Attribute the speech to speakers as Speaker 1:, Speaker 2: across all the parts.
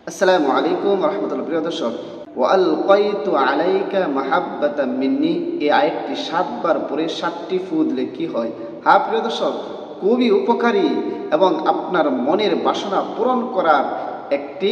Speaker 1: আসসালামু আলাইকুম রহমতুল্লাহ। প্রিয় দর্শক, ওয়ালকাইতু আলাইকা মাহাব্বাতাম মিন্নি, এই আয়াতটি 7 বার পরে 7টি ফু দিলে কি হয়? হ্যাঁ প্রিয় দর্শক, খুবই উপকারী এবং আপনার মনের বাসনা পূরণ করার একটি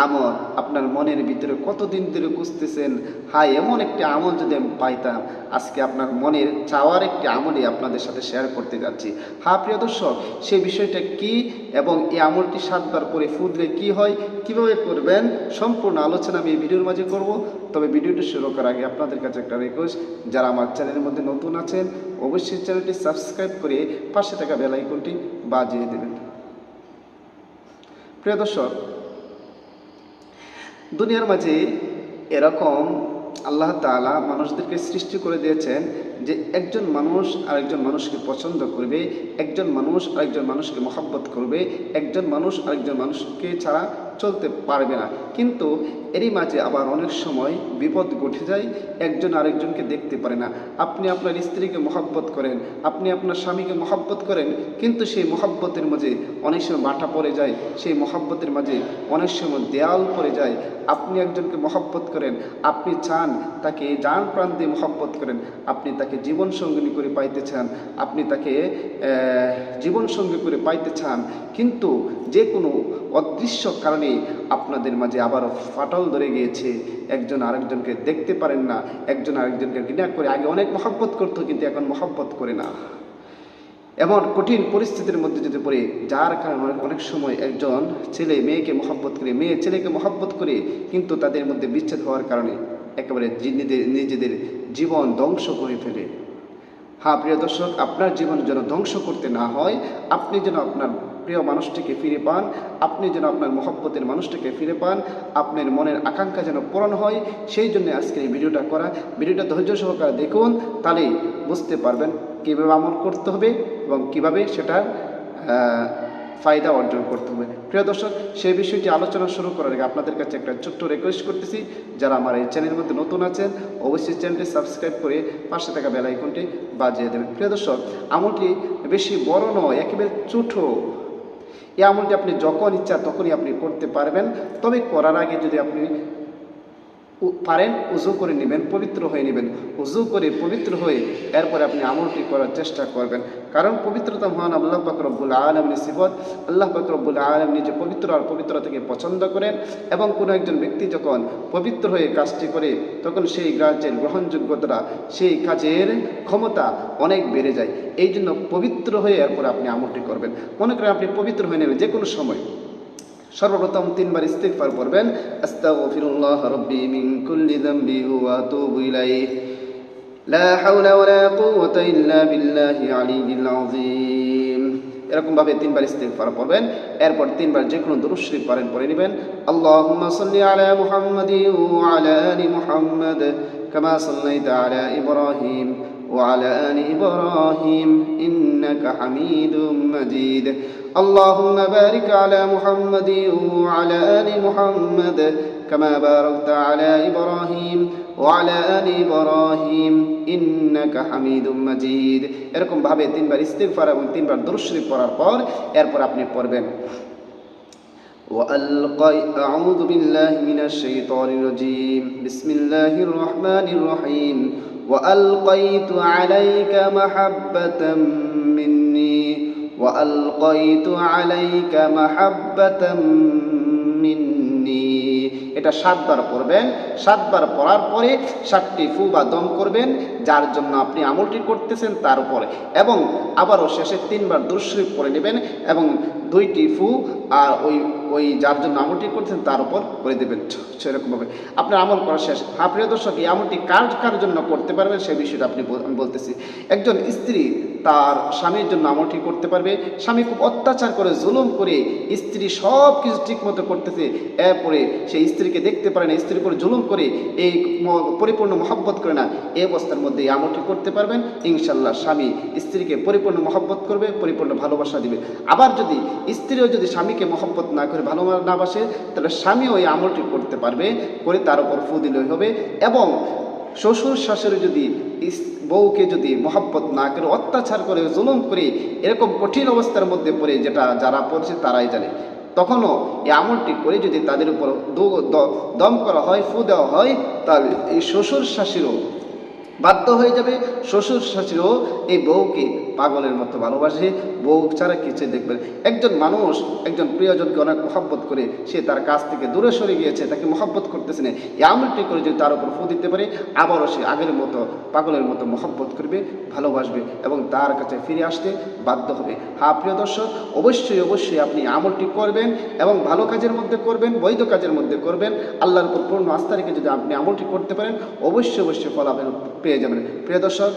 Speaker 1: আমল। আপনার মনের ভিতরে কতদিন ধরে খুঁজতেছেন, হ্যাঁ এমন একটি আমল যদি আমি পাইতাম, আজকে আপনার মনের চাওয়ার একটি আমলই আপনাদের সাথে শেয়ার করতে যাচ্ছি। হ্যাঁ প্রিয় দর্শক, সেই বিষয়টা কি এবং এই আমলটি 7 বার করে ফু দিলে কি হয়, কিভাবে করবেন, সম্পূর্ণ আলোচনা আমি এই ভিডিওর মাঝে করব। তবে ভিডিওটি শুরু করার আগে আপনাদের কাছে একটা রিকোয়েস্ট, যারা আমার চ্যানেলের মধ্যে নতুন আছেন অবশ্যই চ্যানেলটি সাবস্ক্রাইব করে পাশে থাকা বেল আইকনটি বাজিয়ে দেবেন। প্রিয় দর্শক, দুনিয়ার মাঝে এরকম আল্লাহ তাআলা মানুষদেরকে সৃষ্টি করে দিয়েছেন যে একজন মানুষ আরেকজন মানুষকে পছন্দ করবে, একজন মানুষ আরেকজন মানুষকে মহব্বত করবে, একজন মানুষ আরেকজন মানুষকে ছাড়া চলতে পারবে না। কিন্তু এরই মাঝে আবার অনেক সময় বিপদ ঘটে যায়, একজন আরেকজনকে দেখতে পারে না। আপনি আপনার স্ত্রীকে মহব্বত করেন, আপনি আপনার স্বামীকে মহব্বত করেন, কিন্তু সেই মহব্বতের মাঝে অনেক সময় বাটা পড়ে যায়, সেই মহব্বতের মাঝে অনেক সময় দেয়াল পড়ে যায়। আপনি একজনকে মহব্বত করেন, আপনি চান তাকে জান প্রাণ দিয়ে মহব্বত করেন, আপনি তাকে জীবন সঙ্গিনী করে পাইতে চান, আপনি তাকে জীবন সঙ্গী করে পাইতে চান, কিন্তু যে কোনো অদৃশ্য কারণে আপনাদের মাঝে আবারও ফাটল ধরে গিয়েছে, একজন আরেকজনকে দেখতে পারেন না, একজন আরেকজনকে ঘৃণা করে। আগে অনেক মহব্বত করতো কিন্তু এখন মহব্বত করে না। এমন কঠিন পরিস্থিতির মধ্যে যদি পড়ে, যার কারণে অনেক সময় একজন ছেলে মেয়েকে মহব্বত করে, মেয়ে ছেলেকে মহব্বত করে, কিন্তু তাদের মধ্যে বিচ্ছেদ হওয়ার কারণে একেবারে নিজেদের জীবন ধ্বংস করে ফেলে। হ্যাঁ প্রিয় দর্শক, আপনার জীবন যেন ধ্বংস করতে না হয়, আপনি যেন আপনার প্রিয় মানুষটিকে ফিরে পান, আপনি যেন আপনার মহব্বতের মানুষটিকে ফিরে পান, আপনার মনের আকাঙ্ক্ষা যেন পূরণ হয়, সেই জন্য আজকে এই ভিডিওটা করা। ভিডিওটা ধৈর্য সহকারে দেখুন, তাহলেই বুঝতে পারবেন কীভাবে আমল করতে হবে এবং কীভাবে সেটার ফায়দা অর্জন করতে হবে। প্রিয় দর্শক, সেই বিষয়টি আলোচনা শুরু করার আগে আপনাদের কাছে একটা ছোট্ট রিকোয়েস্ট করতেছি, যারা আমার এই চ্যানেলের মধ্যে নতুন আছেন অবশ্যই চ্যানেলটি সাবস্ক্রাইব করে পাশে থাকা বেল আইকনটি বাজিয়ে দেবেন। প্রিয় দর্শক, আমলটি বেশি বড় নয়, একেবারে ছোটো। এই আমলটি আপনি যখন ইচ্ছা তখনই আপনি করতে পারবেন। তবে করার আগে যদি আপনি পারেন উজু করে নেবেন, পবিত্র হয়ে নেবেন। উজু করে পবিত্র হয়ে এরপরে আপনি আমলটি করার চেষ্টা করবেন, কারণ পবিত্রতা মহান আল্লাহ পাক রব্বুল আলামিনের সিফত। আল্লাহ পাক রব্বুল আলামিন নিজে পবিত্র আর পবিত্রতাকে পছন্দ করেন, এবং কোনো একজন ব্যক্তি যখন পবিত্র হয়ে কাজটি করে তখন সেই কাজের গ্রহণযোগ্যতা, সেই কাজের ক্ষমতা অনেক বেড়ে যায়। এই জন্য পবিত্র হয়ে এরপরে আপনি আমলটি করবেন। মনে করেন আপনি পবিত্র হয়ে নেবেন যে কোনো সময়, সর্বপ্রথম 3 বার ইস্তিগফার করবেন, আস্তাগফিরুল্লাহ রাব্বি মিন কুল্লি যামবি ওয়া আতুবু ইলাইহি, লা হাওলা ওয়ালা কুওয়াতা ইল্লা বিল্লাহি আলিয়্যিল আযীম। এরকম ভাবে 3 বার ইস্তিগফার করবেন। এরপর 3 বার যে কোনো দুরূদ শরীফ পড়ে নেবেন। আল্লাহুম্মা সাল্লি আলা মুহাম্মাদি ওয়া আলা আলি মুহাম্মাদ কামা সাল্লাইতা আলা ইব্রাহিম وعلى آل إبراهيم إنك حميد مجيد اللهم بارك على محمد وعلى آل محمد كما باركت على إبراهيم وعلى آل إبراهيم إنك حميد مجيد। এরকম ভাবে 3 বার ইস্তিগফার এবং 3 বার দুরূদ শরীফ পড়ার পর এরপর আপনি পড়বেন أعوذ بالله من الشيطان الرجيم بسم الله الرحمن الرحيم وألقيت عليك محبة مني وألقيت عليك محبة مني। এটা 7 বার পড়বেন। 7 বার পড়ার পরে 7টি ফু বা দম করবেন, যার জন্য আপনি আমলটি করতেছেন তার উপরে, এবং আবারও শেষে 3 বার দুরূদ শরীফ পড়ে নেবেন এবং 2টি ফু আর ওই যার জন্য আমলটি করতেছেন তার উপর করে দেবেন। সেরকমভাবে আপনার আমল করা শেষ। হ্যাঁ প্রিয় দর্শক, এই আমলটি কার জন্য করতে পারবেন সেই বিষয়টা আমি বলতেছি। একজন স্ত্রী তার স্বামীর জন্য আমলটি করতে পারবে। স্বামী খুব অত্যাচার করে, জুলুম করে, স্ত্রী সব কিছু ঠিক মতো করতেছে, এরপরে সেই স্ত্রীকে দেখতে পারে না, স্ত্রীর উপর জুলুম করে, এই পরিপূর্ণ মহব্বত করে না, এই অবস্থার মধ্যে এই আমলটি করতে পারবেন। ইনশাল্লাহ স্বামী স্ত্রীকে পরিপূর্ণ মহব্বত করবে, পরিপূর্ণ ভালোবাসা দিবে। আবার যদি স্ত্রীও যদি স্বামীকে মহব্বত না করে, ভালো না বাসে, তাহলে স্বামীও এই আমলটি করতে পারবে, করে তার উপর ফু দিলেই হবে। এবং শ্বশুর শাশুড়ি যদি বউকে যদি মহব্বত না করে, অত্যাচার করে, জুলুম করে, এরকম কঠিন অবস্থার মধ্যে পড়ে, যেটা যারা পড়ছে তারাই জানে, তখনও এই আমলটি করে যদি তাদের উপর দম করা হয়, ফু দেওয়া হয়, তাহলে এই শ্বশুর শাশুড়িও বাধ্য হয়ে যাবে। শ্বশুর শাশুড়িও এই বউকে পাগলের মতো ভালোবাসে, বউ ছাড়া কিছু দেখবে না। একজন মানুষ একজন প্রিয়জনকে অনেক মহব্বত করে, সে তার কাছ থেকে দূরে সরে গিয়েছে, তাকে মহব্বত করতেছে না, এই আমলটি করে যদি তার উপর ফু দিতে পারে, আবারও সে আগের মতো পাগলের মতো মহব্বত করবে, ভালোবাসবে এবং তার কাছে ফিরে আসতে বাধ্য হবে। হ্যাঁ প্রিয় দর্শক, অবশ্যই অবশ্যই আপনি আমলটি করবেন এবং ভালো কাজের মধ্যে করবেন, বৈধ কাজের মধ্যে করবেন। আল্লাহর উপর পূর্ণ আস্থা রেখে যদি আপনি আমলটি করতে পারেন, অবশ্যই অবশ্যই ফলাফল পেয়ে যাবেন। প্রিয় দর্শক,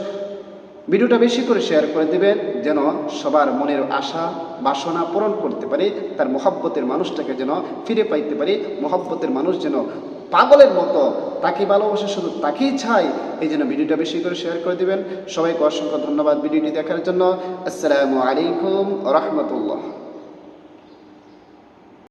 Speaker 1: ভিডিওটা বেশি করে শেয়ার করে দেবেন, যেন সবার মনের আশা বাসনা পূরণ করতে পারে, তার মহব্বতের মানুষটাকে যেন ফিরে পাইতে পারে, মহব্বতের মানুষ যেন পাগলের মতো তাকে ভালোবাসে, শুধু তাকেই চাই। এই জন্য ভিডিওটা বেশি করে শেয়ার করে দেবেন। সবাইকে অসংখ্য ধন্যবাদ ভিডিওটি দেখার জন্য। আসসালামু আলাইকুম ওয়া রাহমাতুল্লাহ।